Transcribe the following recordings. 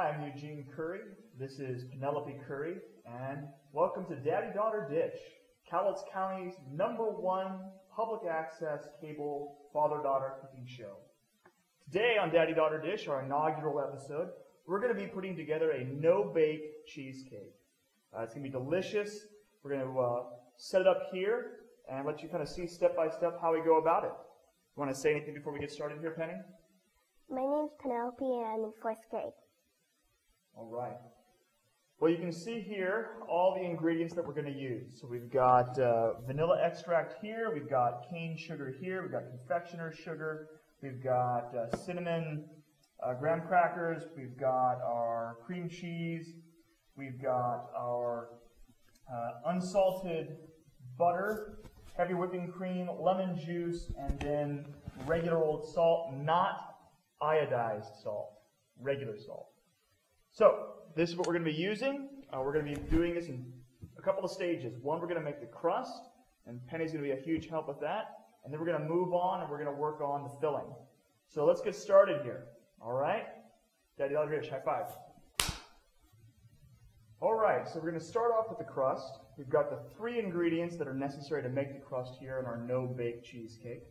Hi, I'm Eugene Curry. This is Penelope Curry, and welcome to Daddy-Daughter Dish, Cowlitz County's #1 public access cable father-daughter cooking show. Today on Daddy-Daughter Dish, our inaugural episode, we're going to be putting together a no-bake cheesecake. It's going to be delicious. We're going to set it up here and let you kind of see step by step how we go about it. You want to say anything before we get started here, Penny? My name's Penelope and I'm in 4th grade. All right. Well, you can see here all the ingredients that we're going to use. So we've got vanilla extract here, we've got cane sugar here, we've got confectioner's sugar, we've got cinnamon graham crackers, we've got our cream cheese, we've got our unsalted butter, heavy whipping cream, lemon juice, and then regular old salt, not iodized salt, regular salt. So this is what we're going to be using. We're going to be doing this in a couple of stages. One, we're going to make the crust, and Penny's going to be a huge help with that. And then we're going to move on, and we're going to work on the filling. So let's get started here. All right? Daddy-Daughter Dish, high five. All right, so we're going to start off with the crust. We've got the 3 ingredients that are necessary to make the crust here in our no-bake cheesecake.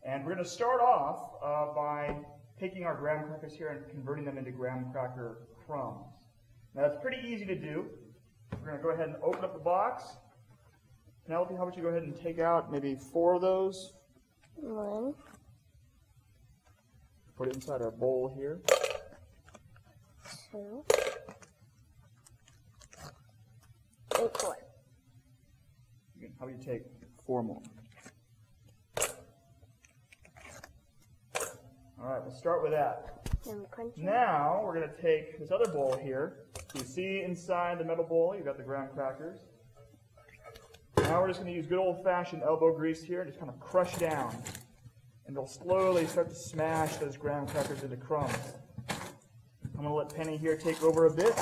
And we're going to start off by taking our graham crackers here and converting them into graham cracker crumbs. Now that's pretty easy to do. We're going to go ahead and open up the box. Penelope, how about you go ahead and take out maybe 4 of those? 1. Put it inside our bowl here. 2. And 4. How about you take 4 more? All right, we'll start with that. Now we're going to take this other bowl here. So you see inside the metal bowl, you've got the graham crackers. Now we're just going to use good old-fashioned elbow grease here and just kind of crush down. And they'll slowly start to smash those graham crackers into crumbs. I'm going to let Penny here take over a bit.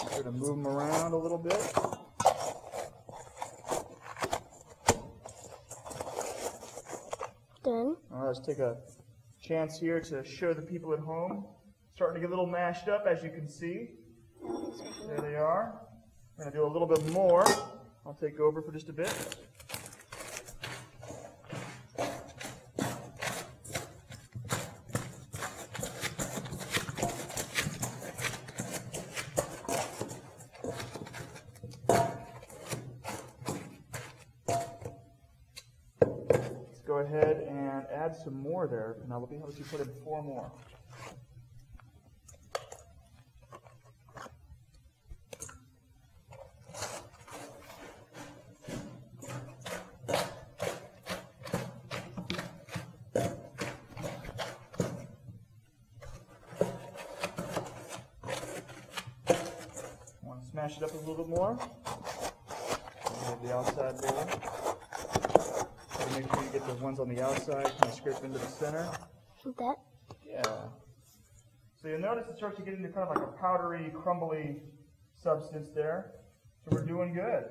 I'm going to move them around a little bit. Done. All right, let's take a chance here to show the people at home. Starting to get a little mashed up, as you can see. There they are. We're going to do a little bit more. I'll take over for just a bit. Go ahead and add some more there, Penelope. How about you put in 4 more? Want to smash it up a little bit more? Get the outside bowl. Make sure you get the ones on the outside kind of scrape into the center. Like that? Yeah. So you'll notice it starts to get into kind of like a powdery, crumbly substance there. So we're doing good.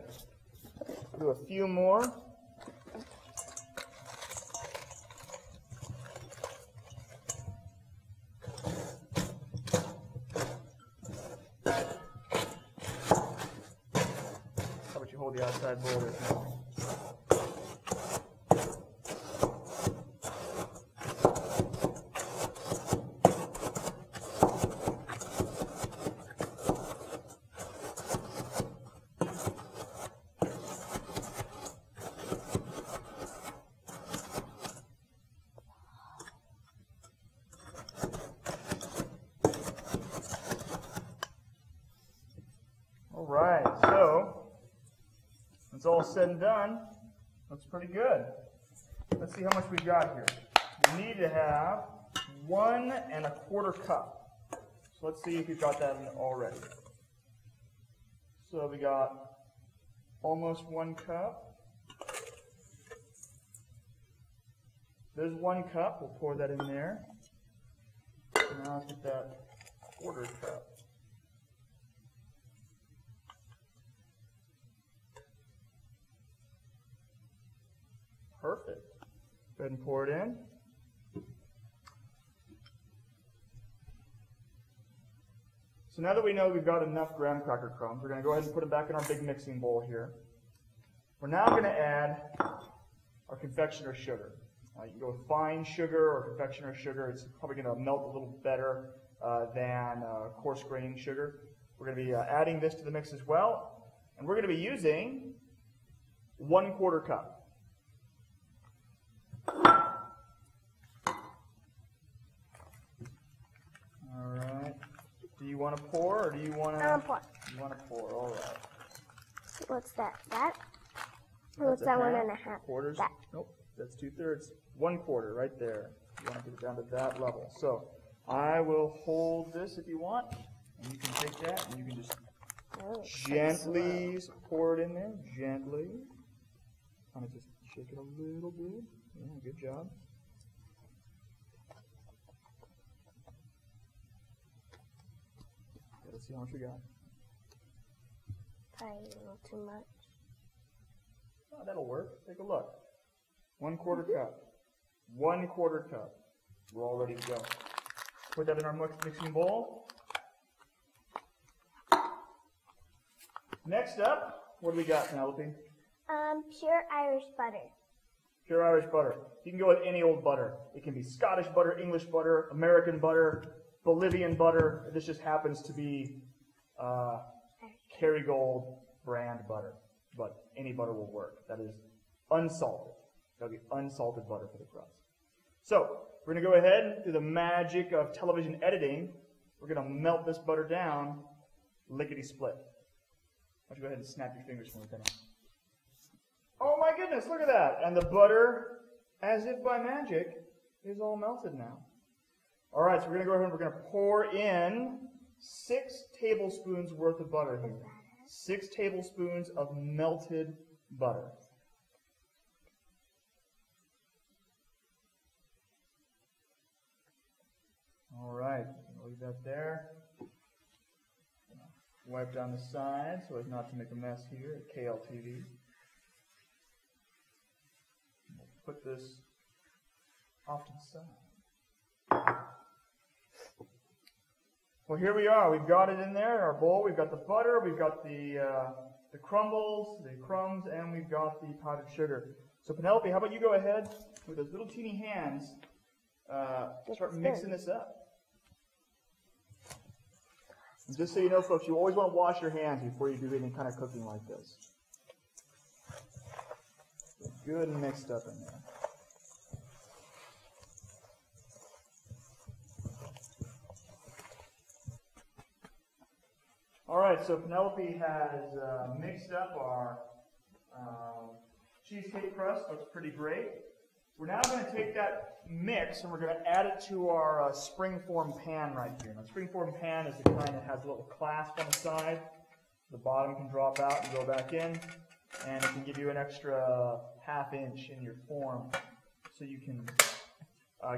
Do a few more. How about you hold the outside bowl there now? Alright, so it's all said and done. Looks pretty good. Let's see how much we've got here. We need to have 1 1/4 cup. So let's see if we've got that in already. So we got almost 1 cup. There's 1 cup. We'll pour that in there. And now let's get that 1/4 cup. Perfect. Go ahead and pour it in. So now that we know we've got enough graham cracker crumbs, we're going to go ahead and put them back in our big mixing bowl here. We're now going to add our confectioner sugar. You can go with fine sugar or confectioner sugar. It's probably going to melt a little better than coarse grain sugar. We're going to be adding this to the mix as well. And we're going to be using 1/4 cup. All right. Do you want to pour or do you want to? I want to pour. You want to pour, all right. What's that? That? What's that? 1.5? Quarters? That. Nope, that's 2/3. 1/4 right there. You want to get it down to that level. So I will hold this if you want, and you can take that and you can just gently pour it in there, gently. Kind of just shake it a little bit. Yeah, good job. Let's see how much we got. Probably a little too much. Oh, that'll work. Take a look. 1/4 cup. 1/4 cup. We're all ready to go. Put that in our mixing bowl. Next up, what do we got, Penelope? Pure Irish butter. Pure Irish butter. You can go with any old butter. It can be Scottish butter, English butter, American butter, Bolivian butter. This just happens to be Kerrygold brand butter. But any butter will work. That is unsalted. That'll be unsalted butter for the crust. So, we're going to go ahead, through the magic of television editing, we're going to melt this butter down lickety-split. Why don't you go ahead and snap your fingers from within it. Oh my goodness, look at that. And the butter, as if by magic, is all melted now. All right, so we're going to go ahead and we're going to pour in 6 tablespoons worth of butter here. 6 tablespoons of melted butter. All right, leave that there. Wipe down the side so as not to make a mess here at KLTV. We'll put this off to the side. Well, here we are. We've got it in there in our bowl. We've got the butter, we've got the crumbles, the crumbs, and we've got the powdered sugar. So Penelope, how about you go ahead with those little teeny hands, start mixing this up. And just so you know, folks, you always want to wash your hands before you do any kind of cooking like this. Good and mixed up in there. All right, so Penelope has mixed up our cheesecake crust. Looks pretty great. We're now going to take that mix and we're going to add it to our springform pan right here. Now, springform pan is the kind that has a little clasp on the side. The bottom can drop out and go back in, and it can give you an extra ½ inch in your form so you can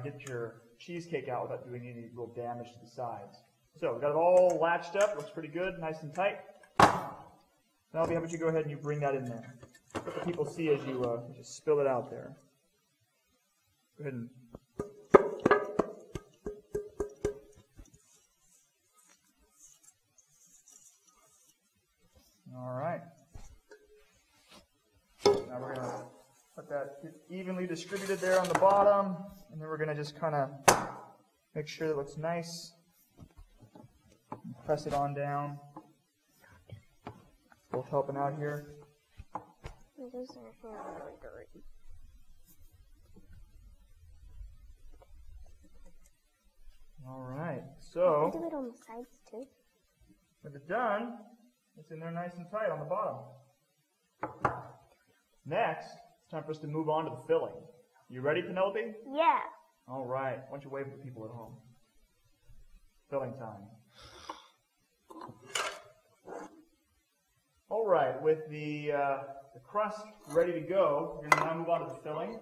get your cheesecake out without doing any real damage to the sides. So we've got it all latched up. Looks pretty good, nice and tight. Penelope, how about you go ahead and you bring that in there. Let the people see as you just spill it out there. Go ahead and all right. Now we're going to let that get evenly distributed there on the bottom, and then we're going to just kind of make sure it looks nice. And press it on down. Both helping out here. All right, so do it on the sides too. With it done, it's in there nice and tight on the bottom. Next, it's time for us to move on to the filling. You ready, Penelope? Yeah. All right, why don't you wave at the people at home? Filling time. All right, with the crust ready to go, we're going to now move on to the filling.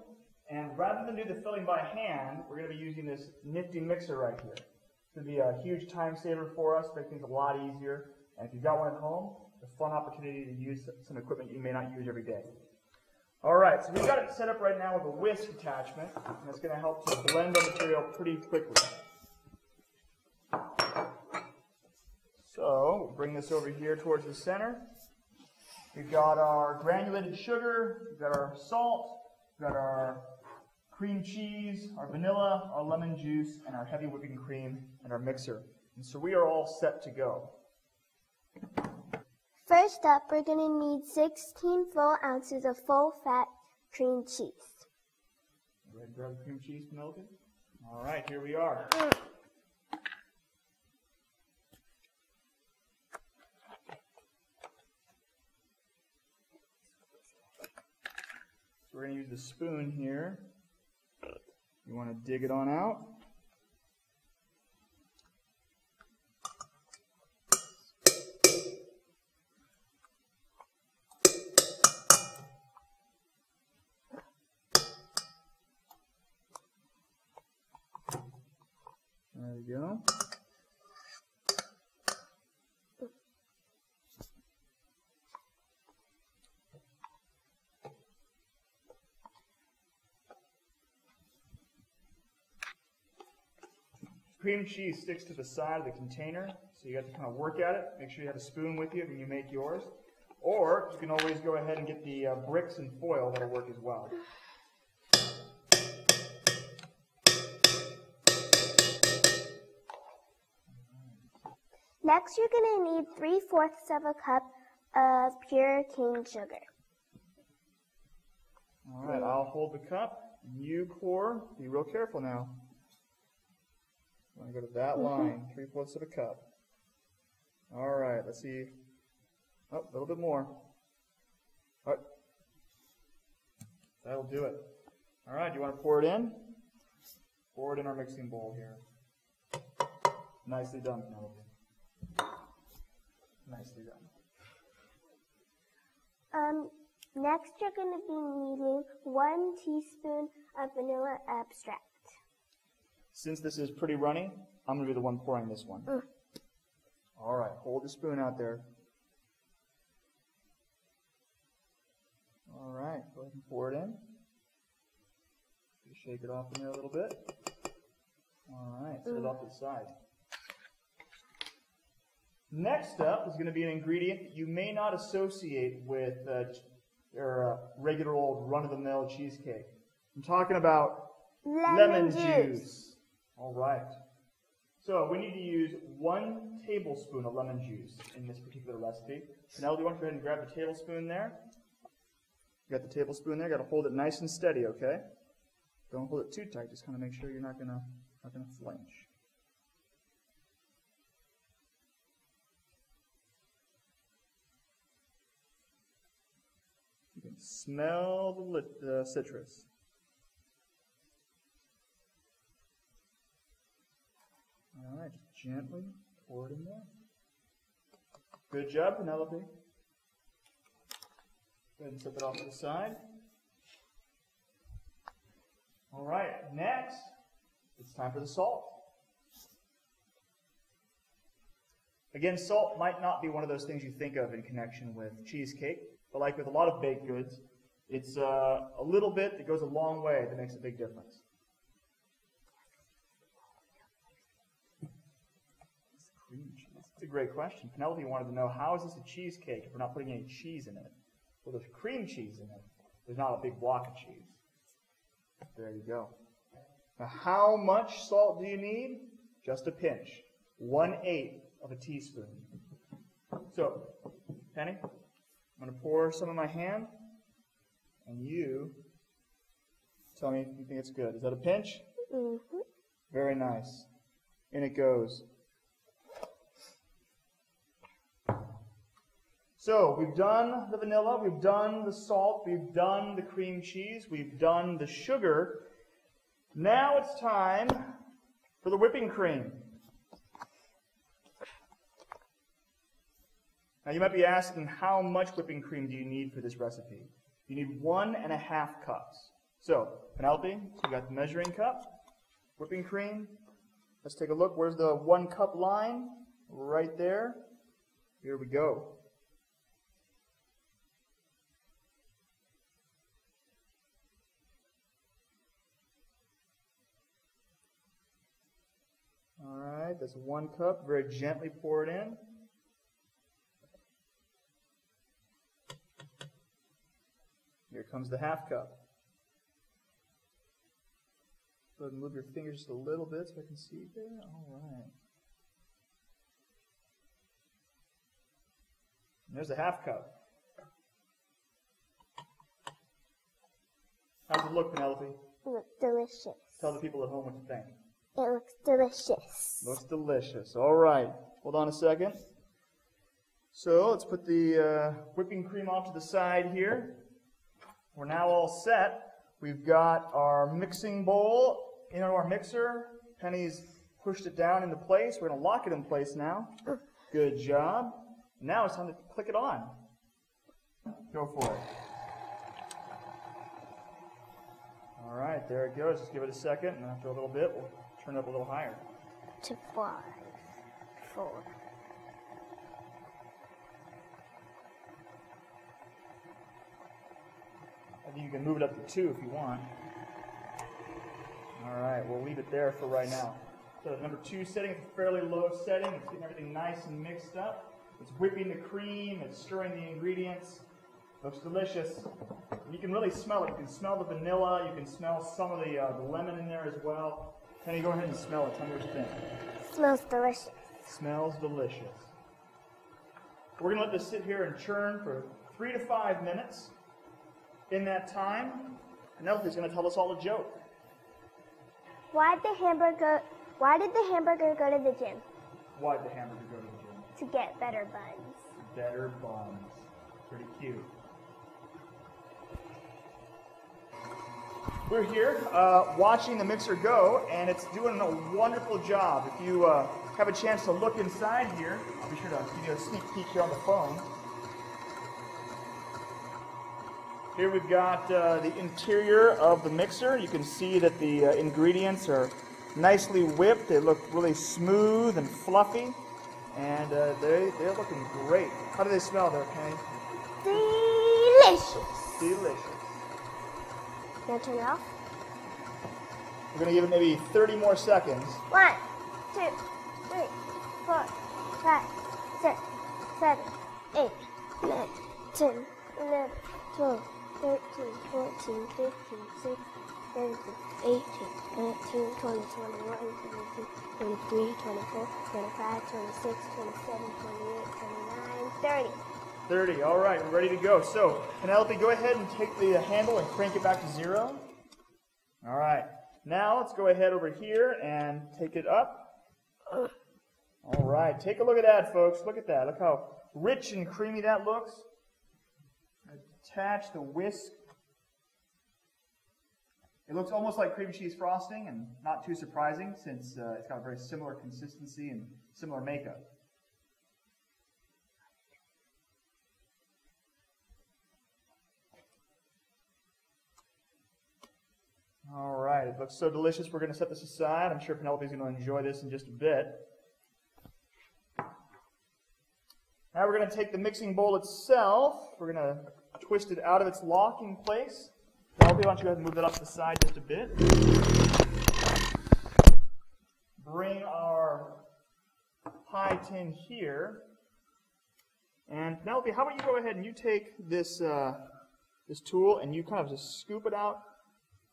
And rather than do the filling by hand, we're going to be using this nifty mixer right here. It's going to be a huge time saver for us, make things a lot easier. And if you've got one at home, it's a fun opportunity to use some equipment you may not use every day. All right, so we've got it set up right now with a whisk attachment, and it's going to help to blend the material pretty quickly. So, we'll bring this over here towards the center. We've got our granulated sugar, we've got our salt, we've got our cream cheese, our vanilla, our lemon juice, and our heavy whipping cream, and our mixer. And so we are all set to go. First up, we're going to need 16 full ounces of full-fat cream cheese. Ready to grab the cream cheese, Penelope? All right, here we are. So we're going to use the spoon here. You want to dig it on out. There we go. Cream cheese sticks to the side of the container, so you have to kind of work at it. Make sure you have a spoon with you when you make yours. Or you can always go ahead and get the bricks and foil. That'll work as well. Next, you're going to need 3/4 of a cup of pure cane sugar. All right, I'll hold the cup. You pour. Be real careful now. I'm going to go to that line, 3/4 of a cup. All right, let's see. Oh, a little bit more. All right. That'll do it. All right, do you want to pour it in? Pour it in our mixing bowl here. Nicely done, Penelope. Nicely done. Next, you're going to be needing 1 teaspoon of vanilla extract. Since this is pretty runny, I'm going to be the one pouring this one. All right, hold the spoon out there. All right, go ahead and pour it in. Just shake it off in there a little bit. All right, set it off to the side. Next up is going to be an ingredient that you may not associate with your regular old run-of-the-mill cheesecake. I'm talking about lemon juice. All right. So we need to use 1 tablespoon of lemon juice in this particular recipe. Penelope, do you want to go ahead and grab the tablespoon there? You got the tablespoon there. Got to hold it nice and steady, okay? Don't hold it too tight. Just kind of make sure you're not gonna flinch. You can smell the citrus. All right, just gently pour it in there. Good job, Penelope. Go ahead and set that off to the side. All right, next, it's time for the salt. Again, salt might not be one of those things you think of in connection with cheesecake, but like with a lot of baked goods, it's a little bit that goes a long way that makes a big difference. That's a great question. Penelope wanted to know, how is this a cheesecake if we're not putting any cheese in it? Well, there's cream cheese in it. There's not a big block of cheese. There you go. Now, how much salt do you need? Just a pinch. 1/8 of a teaspoon. So, Penny, I'm going to pour some in my hand, and you tell me if you think it's good. Is that a pinch? Mm-hmm. Very nice. In it goes. So we've done the vanilla, we've done the salt, we've done the cream cheese, we've done the sugar. Now it's time for the whipping cream. Now you might be asking, how much whipping cream do you need for this recipe? You need 1.5 cups. So, Penelope, you got the measuring cup, whipping cream. Let's take a look. Where's the 1 cup line? Right there. Here we go. right, that's 1 cup. Very gently pour it in. Here comes the 1/2 cup. Go ahead and move your fingers just a little bit so I can see it there. All right. And there's the 1/2 cup. How's it look, Penelope? It looks delicious. Tell the people at home what you think. It looks delicious. Looks delicious. All right. Hold on a second. So let's put the whipping cream off to the side here. We're now all set. We've got our mixing bowl into our mixer. Penny's pushed it down into place. We're going to lock it in place now. Good job. Now it's time to click it on. Go for it. All right, there it goes. Just give it a second, and after a little bit, we'll turn it up a little higher. To 5, 4. I think you can move it up to 2 if you want. All right, we'll leave it there for right now. So number 2 setting, it's a fairly low setting. It's getting everything nice and mixed up. It's whipping the cream. It's stirring the ingredients. Looks delicious. You can really smell it. You can smell the vanilla. You can smell some of the lemon in there as well. Penny, go ahead and smell it. Tell me what you think. Smells delicious. Smells delicious. We're going to let this sit here and churn for 3 to 5 minutes. In that time, Penelope's going to tell us all a joke. Why did the hamburger go to the gym? Why did the hamburger go to the gym? To get better buns. Better buns. Pretty cute. We're here watching the mixer go, and it's doing a wonderful job. If you have a chance to look inside here, I'll be sure to give you a sneak peek here on the phone. Here we've got the interior of the mixer. You can see that the ingredients are nicely whipped. They look really smooth and fluffy, and they're looking great. How do they smell there, Penny? Delicious. Delicious. Can I turn it off? We're going to give it maybe 30 more seconds. 1, 2, 3, 4, 5, 6, 7, 8, 9, 10, 11, 12, 13, 14, 15, 16, 17, 18, 19, 20, 21, 22, 23, 24, 25, 26, 27, 28, 29, 30. 30. All right, we're ready to go. So, Penelope, go ahead and take the handle and crank it back to 0. All right. Now, let's go ahead over here and take it up. All right. Take a look at that, folks. Look at that. Look how rich and creamy that looks. Attach the whisk. It looks almost like cream cheese frosting, and not too surprising since it's got a very similar consistency and similar makeup. All right, it looks so delicious. We're going to set this aside. I'm sure Penelope's going to enjoy this in just a bit. Now we're going to take the mixing bowl itself. We're going to twist it out of its locking place. Penelope, why don't you go ahead and move that up to the side just a bit. Bring our pie tin here. And Penelope, how about you go ahead and you take this, this tool and you kind of just scoop it out.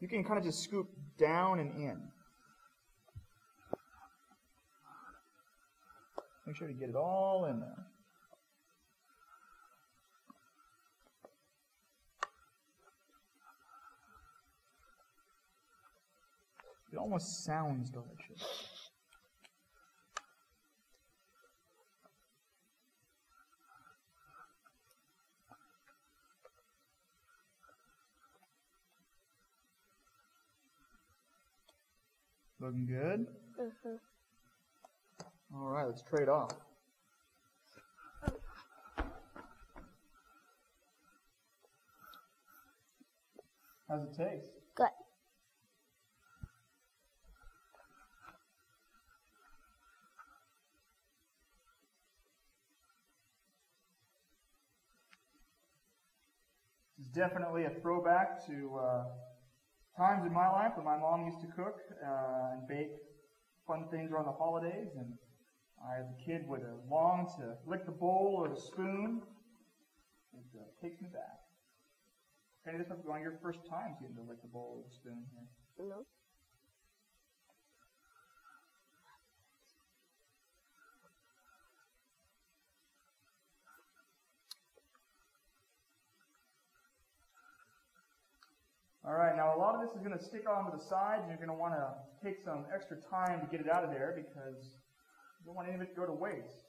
You can kind of just scoop down and in. Make sure to get it all in there. It almost sounds delicious. Looking good? Mm-hmm. All right, let's trade off. How's it taste? Good. This is definitely a throwback to times in my life when my mom used to cook and bake fun things around the holidays, and I, as a kid, would long to lick the bowl or the spoon. It takes me back. Penny, this must be one of your first times getting to lick the bowl or the spoon here. No. All right, now a lot of this is going to stick onto the sides, and you're going to want to take some extra time to get it out of there because you don't want any of it to go to waste.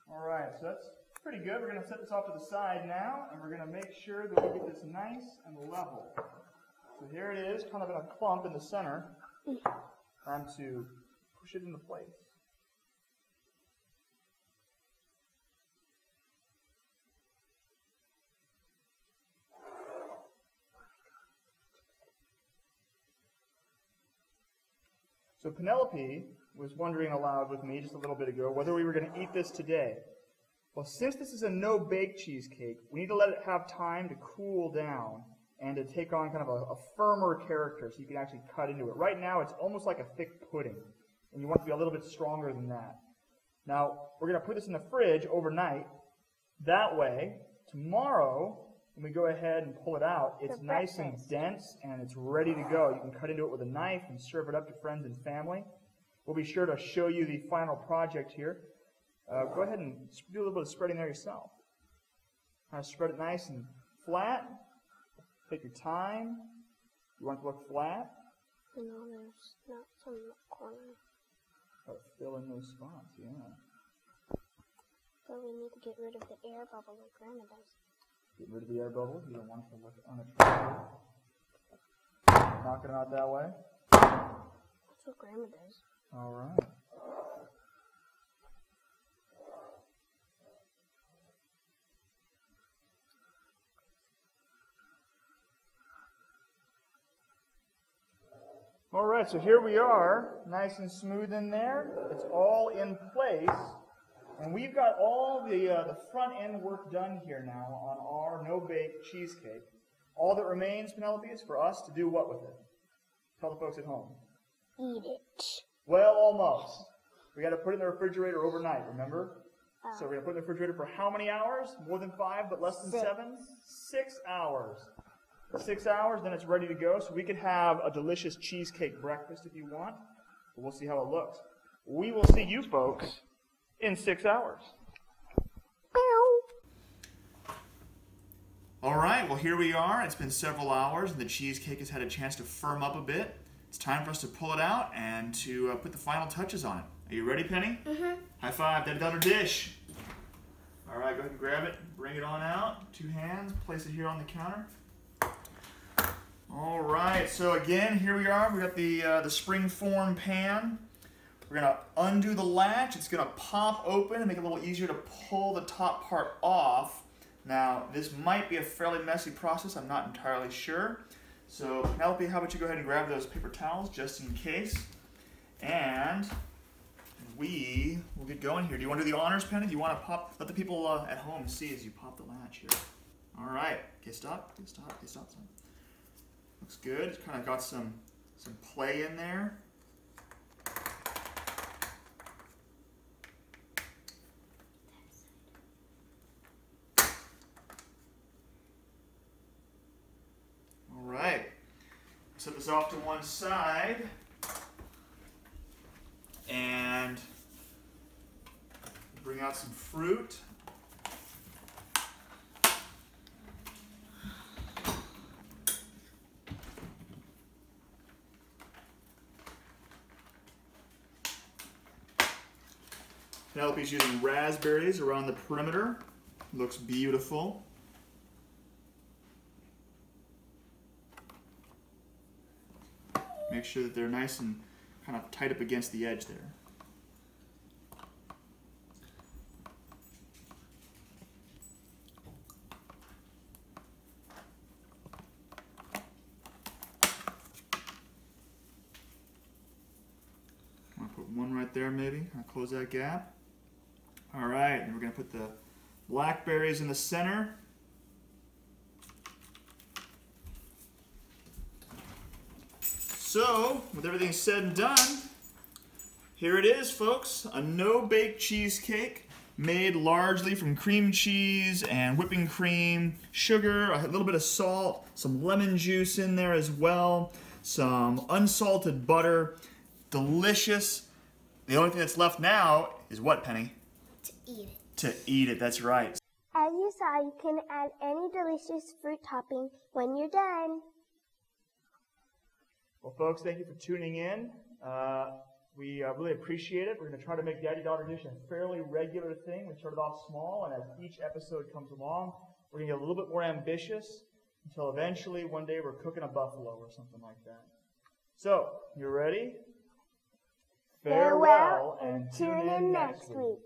All right, so that's pretty good. We're going to set this off to the side now, and we're going to make sure that we get this nice and level. So here it is, kind of in a clump in the center. Time to push it into place. So Penelope was wondering aloud with me just a little bit ago whether we were going to eat this today. Well, since this is a no-bake cheesecake, we need to let it have time to cool down and to take on kind of a firmer character so you can actually cut into it. Right now, it's almost like a thick pudding, and you want it to be a little bit stronger than that. Now, we're going to put this in the fridge overnight. That way, tomorrow, when we go ahead and pull it out, it's nice and dense and it's ready to go. You can cut into it with a knife and serve it up to friends and family. We'll be sure to show you the final project here. Go ahead and do a little bit of spreading there yourself. Kind of spread it nice and flat. Take your time. You want it to look flat? No, there's not some in the corner. Oh, fill in those spots, yeah. So we need to get rid of the air bubble like Grandma does. Get rid of the air bubble. You don't want it to look unattractive. Knocking it out that way. That's what Grandma does. All right. All right, so here we are, nice and smooth in there. It's all in place. And we've got all the front end work done here now on our no-bake cheesecake. All that remains, Penelope, is for us to do what with it? Tell the folks at home. Eat it. Well, almost. We got to put it in the refrigerator overnight, remember? So we're going to put it in the refrigerator for how many hours? More than 5, but less than 7? 6 hours. 6 hours, then it's ready to go. So we could have a delicious cheesecake breakfast if you want. But we'll see how it looks. We will see you folks in 6 hours. All right, well, here we are. It's been several hours, and the cheesecake has had a chance to firm up a bit. It's time for us to pull it out and to put the final touches on it. Are you ready, Penny? Mm-hmm. High five, Daddy Daughter Dish. All right, go ahead and grab it. Bring it on out. 2 hands. Place it here on the counter. All right, so again, here we are. We got the spring form pan. We're going to undo the latch. It's going to pop open and make it a little easier to pull the top part off. Now, this might be a fairly messy process. I'm not entirely sure. So, Penelope, how about you go ahead and grab those paper towels just in case. And we will get going here. Do you want to do the honors, Penny? Do you want to let the people at home see as you pop the latch here? All right. Okay, stop. Okay, stop. Okay, stop. Stop. Looks good. It's kind of got some play in there. All right. Set this off to one side. And bring out some fruit. Penelope's using raspberries around the perimeter. Looks beautiful. Make sure that they're nice and kind of tight up against the edge there. I'll put one right there maybe. I'll close that gap. All right, and we're going to put the Blackberries in the center. So, with everything said and done, here it is, folks. A no-bake cheesecake made largely from cream cheese and whipping cream, sugar, a little bit of salt, some lemon juice in there as well, some unsalted butter. Delicious. The only thing that's left now is what, Penny? To eat it. To eat it, that's right. As you saw, you can add any delicious fruit topping when you're done. Well, folks, thank you for tuning in. We really appreciate it. We're going to try to make Daddy-Daughter Dish a fairly regular thing. We started off small, and as each episode comes along, we're going to get a little bit more ambitious until eventually one day we're cooking a buffalo or something like that. So, you ready? Farewell and tune in next week.